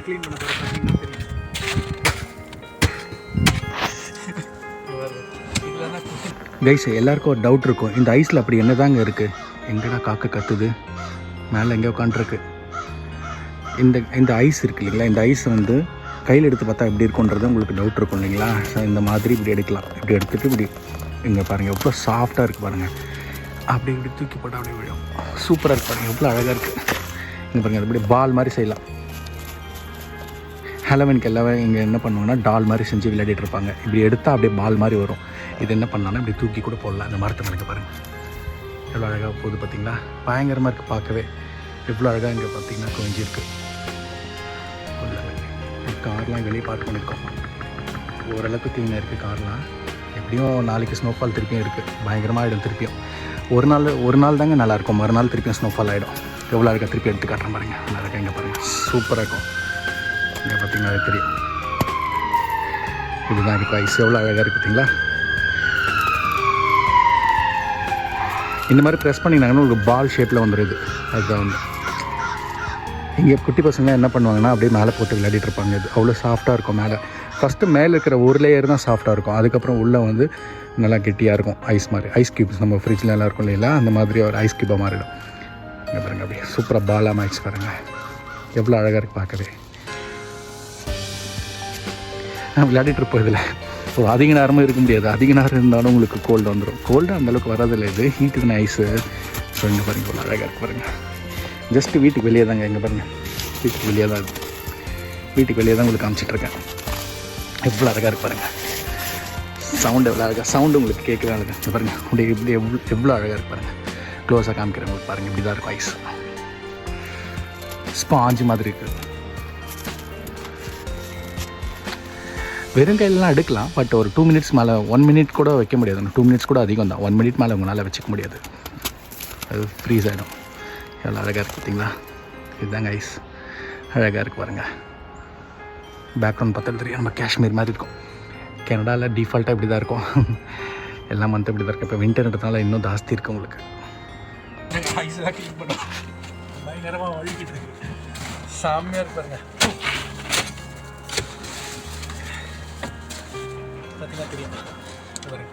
Clean பண்ண போகிறேன் பார்த்தீங்கன்னா தெரியும். கைஸ் எல்லாருக்கும் ஒரு டவுட் இருக்கும், இந்த ஐஸில் அப்படி என்ன தாங்க இருக்குது? எங்கடா காக்கை கத்துது, மேலே எங்கே உட்காந்துருக்கு. இந்த ஐஸ் இருக்குது இல்லைங்களா, இந்த ஐஸ் வந்து கையில் எடுத்து பார்த்தா எப்படி இருக்குன்றது உங்களுக்கு டவுட் இருக்கும் இல்லைங்களா. ஸோ இந்த மாதிரி இப்படி எடுக்கலாம். இப்படி எடுத்துகிட்டு இப்படி இங்கே பாருங்கள் எவ்வளோ சாஃப்டாக இருக்குது பாருங்கள். அப்படி இப்படி தூக்கி போட்டால் அப்படியே விழும். சூப்பராக இருக்குது பாருங்கள், எவ்வளோ அழகாக இருக்குது. இங்கே பாருங்கள் அது இப்படி பால் மாதிரி செய்யலாம். ஹெலோவினுக்கு எல்லாமே இங்கே என்ன பண்ணுவாங்கன்னா டால் மாதிரி செஞ்சு விளையாடிட்டு இருப்பாங்க. இப்படி எடுத்தால் அப்படியே பால் மாதிரி வரும். இது என்ன பண்ணலான்னா இப்படி தூக்கி கூட போடலாம். இந்த மரத்தை எனக்கு பாருங்கள் எவ்வளோ அழகாக போகுது பார்த்தீங்களா. பயங்கரமாக இருக்குது பார்க்கவே. எவ்வளோ அழகாக இங்கே பார்த்தீங்கன்னா குவிஞ்சிருக்கு. கார்லாம் வெளியே பார்க் பண்ணியிருக்கோம். ஓரளவுக்கு க்ளீனாக இருக்குது கார்லாம். எப்படியும் நாளைக்கு ஸ்னோஃபால் திருப்பியும் இருக்குது. பயங்கரமாக ஆகிடும் திருப்பியும். ஒரு நாள் தாங்க நல்லாயிருக்கும், மறுநாள் திருப்பியும் ஸ்னோஃபால் ஆகிடும். எவ்வளோ அழகாக திருப்பி எடுத்து காட்டுறேன் பாருங்கள். நல்லா இருக்கா இங்கே பாருங்கள், சூப்பராக இருக்கும். இங்கே பார்த்தீங்கன்னா அது தெரியும். இப்படிதான் இருக்கும் ஐஸ். எவ்வளோ அழகாக இருக்குது பார்த்தீங்களா. இந்த மாதிரி ப்ரெஸ் பண்ணிங்கன்னாங்கன்னா ஒரு பால் ஷேப்பில் வந்துடுது. அதுதான் வந்து இங்கே குட்டி பசங்க என்ன பண்ணுவாங்கன்னா அப்படியே மேலே போட்டு விளையாடிட்டு இருப்பாங்க. இது அவ்வளோ சாஃப்டாக இருக்கும். மேலே ஃபஸ்ட்டு மேலே இருக்கிற ஒரு லேயர் தான் சாஃப்டாக இருக்கும். அதுக்கப்புறம் உள்ளே வந்து நல்லா கெட்டியாக இருக்கும். ஐஸ் மாதிரி, ஐஸ் க்யூப்ஸ் நம்ம ஃப்ரிட்ஜில் எல்லாம் இருக்கும் இல்லைங்களா, அந்த மாதிரி ஒரு ஐஸ் க்யூப்பாக மாறிடும். இங்கே பாருங்கள் அப்படியே சூப்பராக பாலாக ஐஸ் பாருங்கள். எவ்வளோ அழகாக இருக்குது பார்க்கவே. விளையாடிட்டு இருப்போம் இதில். ஸோ அதிக நேரமும் இருக்க முடியாது. அதிக நேரம் இருந்தாலும் உங்களுக்கு கோல்டு வந்துடும். கோல்டு அந்தளவுக்கு வரதில்லை, இது ஹீட்டு தானே ஐஸு. ஸோ இங்கே பாருங்கள் இவ்வளோ அழகாக இருக்குது பாருங்கள். ஜஸ்ட்டு வீட்டுக்கு வெளியே தாங்க. இங்கே பாருங்கள் வீட்டுக்கு வெளியே தான் இருக்குது. வீட்டுக்கு வெளியே தான் உங்களுக்கு காமிச்சிட்ருக்கேன். எவ்வளோ அழகாக இருக்குது பாருங்கள். சவுண்டு எவ்வளோ அழகாக, சவுண்டு உங்களுக்கு கேட்கவே அழகாக. இங்கே பாருங்கள் அப்படியே இப்படி எவ்வளோ அழகாக இருக்குது பாருங்கள். க்ளோஸாக காமிக்கிறேன் உங்களுக்கு பாருங்கள். இப்படி தான் இருக்கும் ஐஸ். ஸ்பாஞ்சு மாதிரி இருக்குது. வெறும் கையிலலாம் எடுக்கலாம். பட் ஒரு 2 மினிட்ஸ் மேலே, 1 மினிட் கூட வைக்க முடியாது. 2 மினிட்ஸ் கூட அதிகம் தான். 1 மினிட் மேலே உங்களால் வச்சுக்க முடியாது. அது ஃப்ரீஸ் ஆகிடும். எவ்வளோ அழகாக இருக்குது பார்த்தீங்களா. இதுதாங்க ஐஸ். அழகாக இருக்குது பாருங்கள். பேக்ரவுண்ட் பார்த்தா தெரியும், நம்ம காஷ்மீர் மாதிரி இருக்கும். கனடாவில் டிஃபால்ட்டாக இப்படி தான் இருக்கும். எல்லா மந்த்தும் இப்படி தான் இருக்குது. இப்போ வின்டர்ன்றதுனால இன்னும் ஜாஸ்தி இருக்குது உங்களுக்கு. ஐஸ் தான் க்ளீன் பண்ணுவோம். பயங்கரமாக வழுக்கிட்டு இருக்கு. சாமியாக இருக்கு பாருங்க. பார்த்தீங்கன்னா தெரியும் பாருங்க.